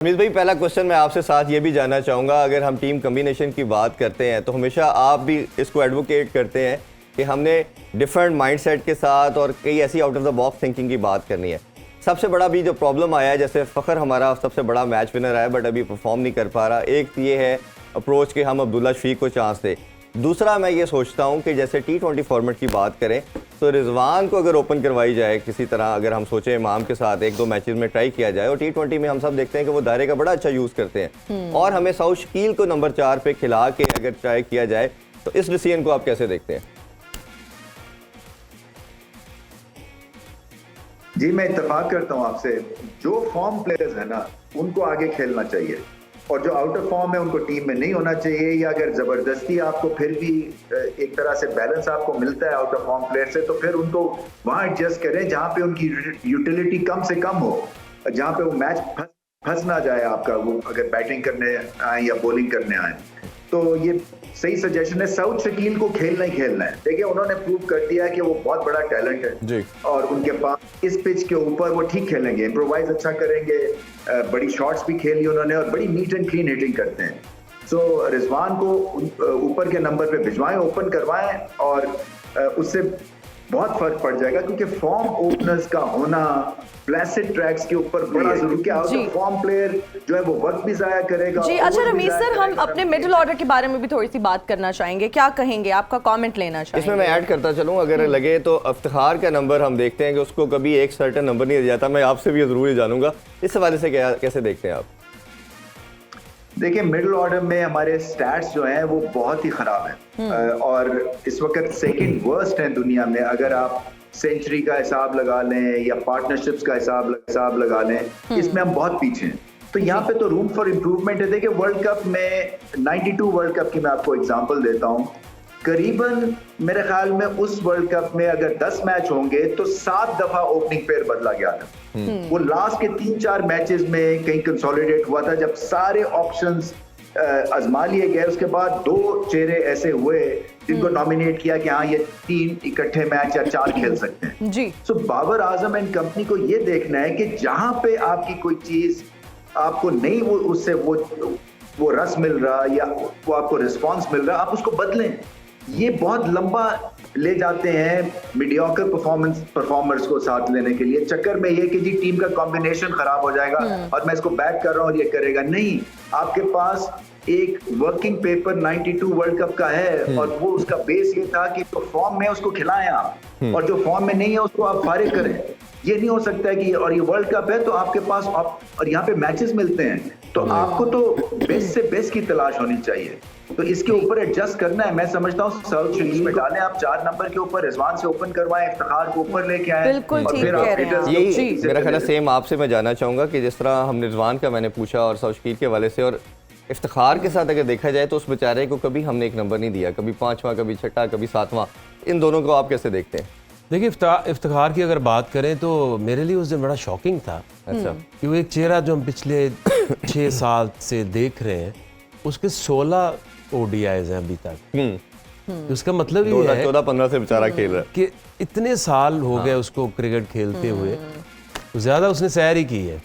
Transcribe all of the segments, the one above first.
हमीद भाई, पहला क्वेश्चन मैं आपसे साथ ये भी जानना चाहूँगा, अगर हम टीम कम्बिनेशन की बात करते हैं तो हमेशा आप भी इसको एडवोकेट करते हैं कि हमने डिफरेंट माइंडसेट के साथ और कई ऐसी out of the box thinking की बात करनी है। सबसे बड़ा भी जो प्रॉब्लम आया है, जैसे फ़खर हमारा सबसे बड़ा मैच विनर आया बट अभी परफॉर्म नहीं कर पा रहा, एक ये है अप्रोच कि हम अब्दुल्ला शफीक को चांस दें। दूसरा मैं ये सोचता हूँ कि जैसे T20 फॉर्मेट की बात करें तो रिजवान को अगर ओपन करवाई जाए किसी तरह, अगर हम सोचें इमाम के साथ एक दो मैचेस में ट्राई किया जाए, और T20 में हम सब देखते हैं कि वो दायरे का बड़ा अच्छा यूज़ करते हैं, और हमें साउथ शकील को नंबर 4 पे खिला के अगर ट्राई किया जाए तो इस डिसीजन को आप कैसे देखते हैं? जी, मैं इत्तेफाक करता हूं आपसे। जो फॉर्म प्लेयर्स है ना, उनको आगे खेलना चाहिए, और जो आउट ऑफ फॉर्म है उनको टीम में नहीं होना चाहिए, या अगर जबरदस्ती आपको फिर भी एक तरह से बैलेंस आपको मिलता है आउट ऑफ फॉर्म प्लेयर से, तो फिर उनको वहां एडजस्ट करें जहां पे उनकी यूटिलिटी कम से कम हो, जहां पे वो मैच फंस ना जाए आपका, वो अगर बैटिंग करने आए या बॉलिंग करने आए। तो ये सही सजेशन है। साउथ शकील को खेलना ही खेलना है। देखिए, उन्होंने प्रूव कर दिया है कि वो बहुत बड़ा टैलेंट है जी, और उनके पास इस पिच के ऊपर वो ठीक खेलेंगे, इम्प्रोवाइज अच्छा करेंगे, बड़ी शॉट्स भी खेली उन्होंने, और बड़ी नीट एंड क्लीन हिटिंग करते हैं। सो रिजवान को ऊपर के नंबर पे भिजवाएं, ओपन करवाएं, और उससे बहुत फर्क पड़ जाएगा, क्योंकि फॉर्म ओपनर्स का होना प्लेसिड ट्रैक्स के ऊपर बड़ा जरूरी है। आउट ऑफ फॉर्म प्लेयर जो है वो वक्त भी जाया करेगा जी। अच्छा रमीज सर, हम अपने मिडिल ऑर्डर के बारे में भी थोड़ी सी बात करना चाहेंगे, क्या कहेंगे, आपका कमेंट लेना चाहेंगे? इसमें मैं ऐड करता चलूँ, अगर लगे तो इफ्तिखार का नंबर हम देखते हैं कि उसको कभी एक सर्टेन नंबर नहीं दिया जाता। मैं आपसे भी जरूर जानूंगा इस हवाले से कैसे देखते हैं आप? देखिए, मिडिल ऑर्डर में हमारे स्टैट्स जो हैं वो बहुत ही खराब हैं, और इस वक्त सेकंड वर्स्ट हैं दुनिया में। अगर आप सेंचुरी का हिसाब लगा लें या पार्टनरशिप्स का हिसाब लगा लें, इसमें हम बहुत पीछे हैं। तो यहाँ पे तो रूम फॉर इम्प्रूवमेंट है। देखिए, वर्ल्ड कप में 92 वर्ल्ड कप की मैं आपको एग्जांपल देता हूँ। करीबन मेरे ख्याल में उस वर्ल्ड कप में अगर 10 मैच होंगे तो 7 दफा ओपनिंग पेयर बदला गया था। वो लास्ट के 3-4 मैचेस में कहीं कंसोलिडेट हुआ था, जब सारे ऑप्शंस आजमा लिए गए। उसके बाद 2 चेहरे ऐसे हुए जिनको नॉमिनेट किया कि हाँ, ये 3 इकट्ठे मैच या 4 खेल सकते हैं जी। सो बाबर आजम एंड कंपनी को ये देखना है कि जहां पे आपकी कोई चीज आपको नहीं, वो उससे वो रस मिल रहा या वो आपको रिस्पांस मिल रहा, आप उसको बदलें। ये बहुत लंबा ले जाते हैं मीडियोकर परफॉर्मर्स को साथ लेने के लिए, चक्कर में ये कि जी टीम का कॉम्बिनेशन खराब हो जाएगा और मैं इसको बैक कर रहा हूँ और ये करेगा नहीं। आपके पास एक वर्किंग पेपर 92 वर्ल्ड कप का है, और वो उसका बेस ये था कि जो फॉर्म में उसको खिलाएं आप, और जो फॉर्म में नहीं है उसको आप फारिग करें। ये नहीं हो सकता है कि, और ये वर्ल्ड कप है तो आपके पास और यहाँ पे मैचेस मिलते हैं, तो आपको तो बेस्ट से बेस्ट की तलाश होनी चाहिए। तो इसके ऊपर एडजस्ट करना है। मैं समझता हूँ साउथ शकील में डालें आप 4 नंबर के ऊपर, रिजवान से ओपन करवाएं, इफ्तिखार को ऊपर लेके आए। बिल्कुल ठीक कह रहे हैं। यही मेरा ख्याल सेम आपसे मैं जानना चाहूँगा कि जिस तरह हमने रिजवान का मैंने पूछा और साउथ शकील के वाले से, और इफ्तिखार के साथ अगर देखा जाए तो उस बेचारे को कभी हमने एक नंबर नहीं दिया, कभी 5वां, कभी 6ठा, कभी 7वां। इन दोनों को आप कैसे देखते हैं? देखिए, इफ्तिखार की अगर बात करें तो मेरे लिए उस दिन बड़ा शॉकिंग था। अच्छा, कि वो एक चेहरा जो हम पिछले 6 साल से देख रहे हैं, उसके 16 ODIs हैं अभी तक। उसका मतलब ये है 14-15 से बेचारा खेल रहा है कि इतने साल हो गए उसको क्रिकेट खेलते हुए, ज्यादा उसने सैर ही की है।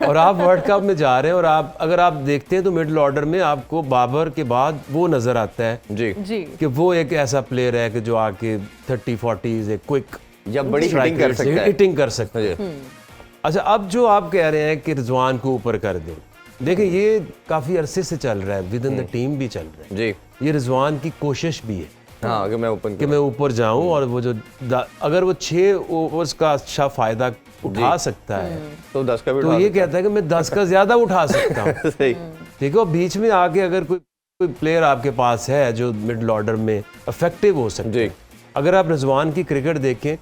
और आप वर्ल्ड कप में जा रहे हैं, और आप अगर आप देखते हैं तो मिडिल ऑर्डर में आपको बाबर के बाद वो नजर आता है जी कि वो एक ऐसा प्लेयर है कि जो आके 30-40 एक क्विक या बड़ी हिटिंग कर सकता है। अच्छा, अब जो आप कह रहे हैं कि रिजवान को ऊपर कर दें, देखिए ये काफी अरसे से चल रहा है, विद इन द टीम भी चल रहा है जी। ये रिजवान की कोशिश भी है, हाँ, कि मैं ऊपर जाऊं, और वो जो अगर वो 6 ओवर्स का अच्छा फायदा उठा सकता है तो 10 का भी तो ये कहता है कि मैं 10 का ज्यादा उठा सकता हूँ। सही। देखो, बीच में आके अगर कोई प्लेयर आपके पास है जो मिडिल ऑर्डर में इफेक्टिव हो सकते हैं। अगर आप रिजवान की क्रिकेट देखें,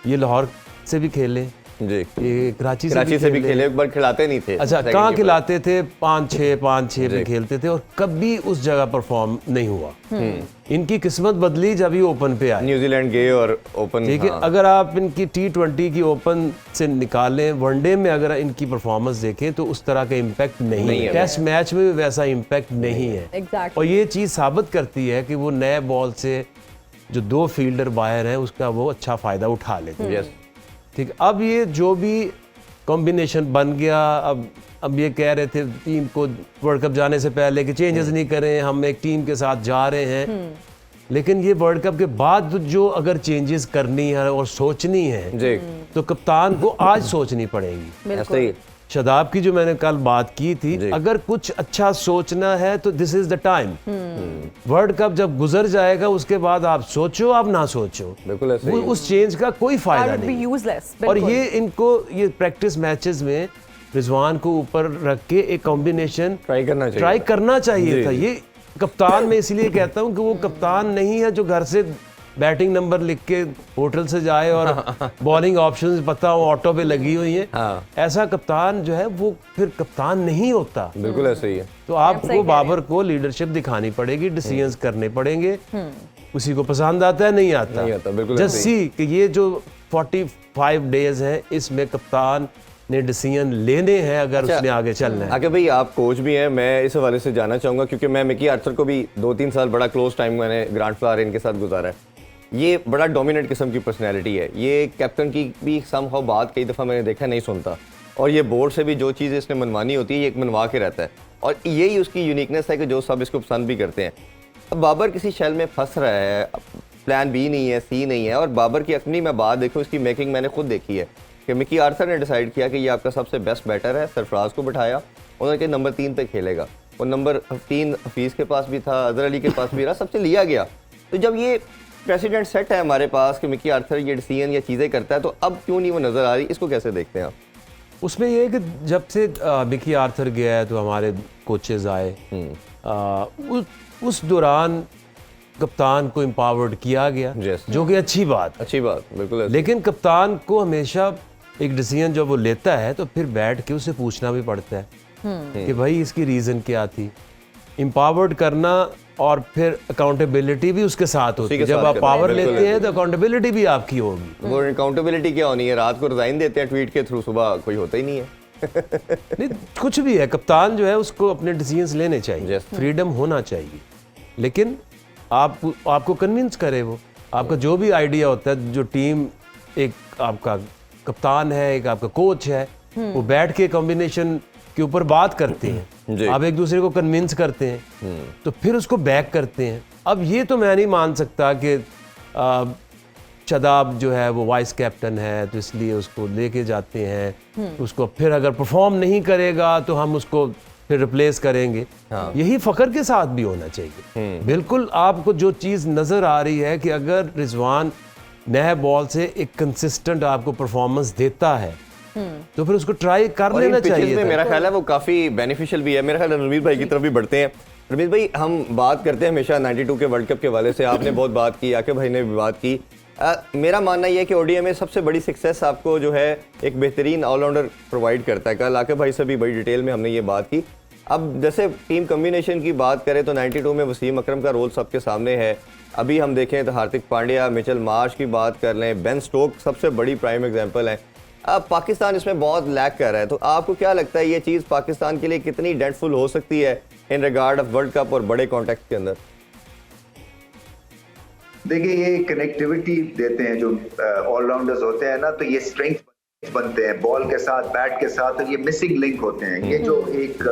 ये लाहौर से भी खेले जी, ये कराची से भी खेले, एक बार खिलाते नहीं थे। अच्छा, कहाँ खिलाते थे? 5-6 में खेलते थे, और कभी उस जगह परफॉर्म नहीं हुआ। इनकी किस्मत बदली जब ये ओपन पे आए, न्यूजीलैंड गए और ओपन। ठीक है, अगर आप इनकी T20 की ओपन से निकालें, वनडे में अगर इनकी परफॉर्मेंस देखें तो उस तरह का इम्पैक्ट नहीं है। टेस्ट मैच में भी वैसा इम्पैक्ट नहीं है। और ये चीज़ साबित करती है कि वो नए बॉल से जो 2 फील्डर बाहर हैं उसका वो अच्छा फ़ायदा उठा लेते हैं। ठीक, अब ये जो भी कॉम्बिनेशन बन गया। अब ये कह रहे थे टीम को वर्ल्ड कप जाने से पहले कि चेंजेस नहीं करें, हम एक टीम के साथ जा रहे हैं। लेकिन ये वर्ल्ड कप के बाद जो अगर चेंजेस करनी है और सोचनी है जी, तो कप्तान को आज सोचनी पड़ेगी। ऐसे ही शादाब की जो मैंने कल बात की थी, अगर कुछ अच्छा सोचना है तो this is the time. World cup जब गुजर जाएगा उसके बाद आप सोचो, आप ना सोचो, बिल्कुल ऐसे ही। उस चेंज का कोई फायदा नहीं। यूजलेस। और ये इनको ये प्रैक्टिस मैचेस में रिजवान को ऊपर रख के एक कॉम्बिनेशन ट्राई करना चाहिए था। ये कप्तान मैं इसलिए कहता हूँ कि वो कप्तान नहीं है जो घर से बैटिंग नंबर लिख के होटल से जाए और बॉलिंग ऑप्शंस पता हो ऑटो पे लगी हुई है। ऐसा कप्तान जो है वो फिर कप्तान नहीं होता। बिल्कुल ऐसे ही है। तो आपको बाबर को लीडरशिप दिखानी पड़ेगी, डिसीजंस करने पड़ेंगे। उसी को पसंद आता है नहीं आता, बिल्कुल जस्ट सी कि ये जो 45 डेज है इसमें कप्तान ने डिसीजन लेने हैं अगर उसने आगे चलना है। आगे भाई आप कोच भी हैं, मैं इस हवाले से जानना चाहूँगा क्योंकि मैं मिकी आर्थर को भी 2-3 साल बड़ा क्लोज टाइम मैंने ग्रांड फ्लावर इनके साथ गुजारा है। ये बड़ा डोमिनेट किस्म की पर्सनैलिटी है। ये कैप्टन की भी समहाउ बात कई दफ़ा मैंने देखा नहीं सुनता, और ये बोर्ड से भी जो चीज़ इसने मनवानी होती है ये एक मनवा के रहता है, और यही उसकी यूनिकनेस है कि जो सब इसको पसंद भी करते हैं। अब बाबर किसी शेल में फंस रहा है, प्लान बी नहीं है, सी नहीं है, और बाबर की अपनी मैं बात देखूँ, इसकी मेकिंग मैंने खुद देखी है कि मिकी आर्थर ने डिसाइड किया कि ये आपका सबसे बेस्ट बैटर है, सरफराज को बिठाया, उन्होंने कहा नंबर 3 पे खेलेगा, और नंबर 3 हफीज़ के पास भी था, अजहर अली के पास भी रहा, सबसे लिया गया। तो जब ये प्रेसिडेंट सेट है हमारे पास कि मिकी आर्थर ये डिसीजन या चीज़ें करता है, तो अब क्यों नहीं वो नज़र आ रही, इसको कैसे देखते हैं आप? उसमें ये है कि जब से मिकी आर्थर गया है तो हमारे कोचेज आए, उस दौरान कप्तान को एम्पावर्ड किया गया, जो कि अच्छी बात बिल्कुल। लेकिन कप्तान को हमेशा एक डिसीजन जब वो लेता है तो फिर बैठ के उसे पूछना भी पड़ता है कि भाई इसकी रीज़न क्या थी। एम्पावर्ड करना और फिर अकाउंटेबिलिटी भी उसके साथ होती है। जब आप पावर लेते हैं तो अकाउंटेबिलिटी भी आपकी होगी। वो अकाउंटेबिलिटी क्या होनी है, रात को रिजाइन देते हैं ट्वीट के थ्रू, सुबह कोई होता ही नहीं है। नहीं, कुछ भी है, कप्तान जो है उसको अपने डिसीजंस लेने चाहिए, फ्रीडम होना चाहिए, लेकिन आपको कन्विंस करे वो। आपका जो भी आइडिया होता है, जो टीम एक आपका कप्तान है, एक आपका कोच है, वो बैठ के कॉम्बिनेशन के ऊपर बात करते हैं, आप एक दूसरे को कन्विंस करते हैं, तो फिर उसको बैक करते हैं। अब ये तो मैं नहीं मान सकता कि शादाब जो है वो वाइस कैप्टन है तो इसलिए उसको लेके जाते हैं, उसको फिर अगर परफॉर्म नहीं करेगा तो हम उसको फिर रिप्लेस करेंगे। यही फ़खर के साथ भी होना चाहिए। बिल्कुल आपको जो चीज़ नज़र आ रही है कि अगर रिजवान नए बॉल से एक कंसिस्टेंट आपको परफॉर्मेंस देता है तो फिर उसको ट्राई कर लेना चाहिए। मेरा ख्याल है वो काफ़ी बेनिफिशियल भी है। मेरा ख्याल है रणवीर भाई की तरफ भी बढ़ते हैं। रणवीर भाई, हम बात करते हैं हमेशा 92 के वर्ल्ड कप के हवाले से, आपने बहुत बात की, आके भाई ने भी बात की। मेरा मानना यह है कि ओडीआई में सबसे बड़ी सक्सेस आपको जो है एक बेहतरीन ऑलराउंडर प्रोवाइड करता है। कल आके भाई से भी बड़ी डिटेल में हमने ये बात की। अब जैसे टीम कम्बिनेशन की बात करें तो 92 में वसीम अकरम का रोल सबके सामने है। अभी हम देखें तो हार्दिक पांड्या, मिचेल मार्श की बात कर लें, बेन स्टोक सबसे बड़ी प्राइम एग्जांपल है। अब पाकिस्तान इसमें बहुत लैक कर रहा है, तो आपको क्या लगता है ये चीज़ पाकिस्तान के लिए कितनी डेंटफुल हो सकती है in regard of world cup और बड़े कॉन्टेक्ट के अंदर? देखिए, ये कनेक्टिविटी देते हैं जो ऑलराउंडर्स होते हैं ना, तो ये स्ट्रेंथ बनते हैं बॉल के साथ, बैट के साथ, और ये मिसिंग लिंक होते हैं। ये जो एक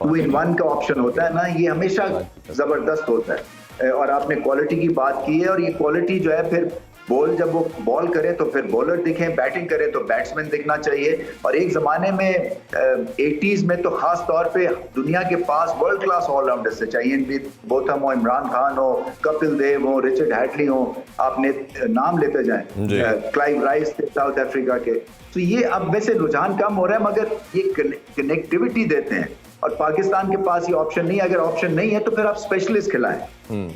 2-in-1 का ऑप्शन होता है ना, ये हमेशा जबरदस्त होता है। और आपने क्वालिटी की बात की है, और ये क्वालिटी जो है फिर जब वो बॉल करे तो फिर बॉलर दिखें, बैटिंग करे तो बैट्समैन दिखना चाहिए। और एक जमाने में 80s में तो खास तौर पे दुनिया के पास वर्ल्ड क्लास ऑलराउंडर्स से चाहिए, बोथम हो, इमरान खान हो, कपिल देव हो, रिचर्ड हैटली हो, आपने नाम लेते जाएं, क्लाइव राइस थे साउथ अफ्रीका के। तो ये अब वैसे रुझान कम हो रहा है, मगर ये कनेक्टिविटी देते हैं। और पाकिस्तान के पास ये ऑप्शन नहीं है। अगर ऑप्शन नहीं है तो फिर आप स्पेशलिस्ट खिलाएं,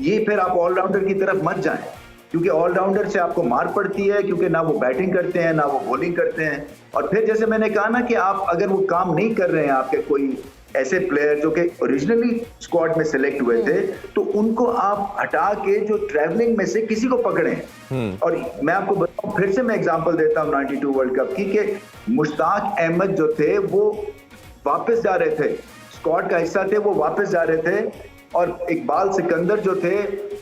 ये फिर आप ऑलराउंडर की तरफ मत जाएं, क्योंकि ऑलराउंडर से आपको मार पड़ती है, क्योंकि ना वो बैटिंग करते हैं ना वो बॉलिंग करते हैं। और फिर जैसे मैंने कहा ना कि आप अगर वो काम नहीं कर रहे हैं, आपके कोई ऐसे प्लेयर जो कि ओरिजिनली स्क्वाड में सिलेक्ट हुए थे, तो उनको आप हटा के जो ट्रैवलिंग में से किसी को पकड़ें। और मैं आपको बताऊं, फिर से मैं एग्जांपल देता हूं 92 वर्ल्ड कप की, कि मुश्ताक अहमद जो थे वो वापस जा रहे थे, स्क्वाड का हिस्सा थे, वो वापस जा रहे थे, और इकबाल सिकंदर जो थे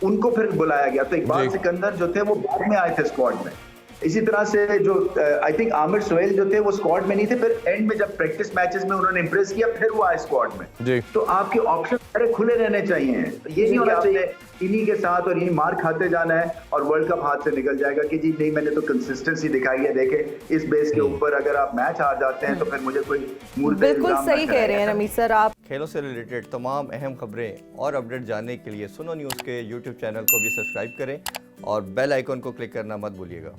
उनको फिर बुलाया गया। तो इकबाल सिकंदर जो थे वो बाद में आए थे स्क्वाड में, इसी तरह से जो आई थिंक आमिर सोहेल जो थे वो स्क्वाड में नहीं थे, फिर एंड में जब प्रैक्टिस मैचेस में उन्होंने इंप्रेस किया फिर वो आए स्क्वाड में जी। तो आपके ऑप्शन सारे खुले रहने चाहिए। तो ये नहीं होना चाहिए इन्हीं के साथ और यही मार खाते जाना है और वर्ल्ड कप हाथ से निकल जाएगा कि जी नहीं मैंने तो कंसिस्टेंसी दिखाई है, देखे इस बेस के ऊपर अगर आप मैच हार जाते हैं तो फिर मुझे कोई मूर्ख बिल्कुल सही कह रहे हैं रमीज सर आप। खेलों से रिलेटेड तमाम अहम खबरें और अपडेट जानने के लिए सुनो न्यूज़ के यूट्यूब चैनल को भी सब्सक्राइब करें और बेल आइकन को क्लिक करना मत भूलिएगा।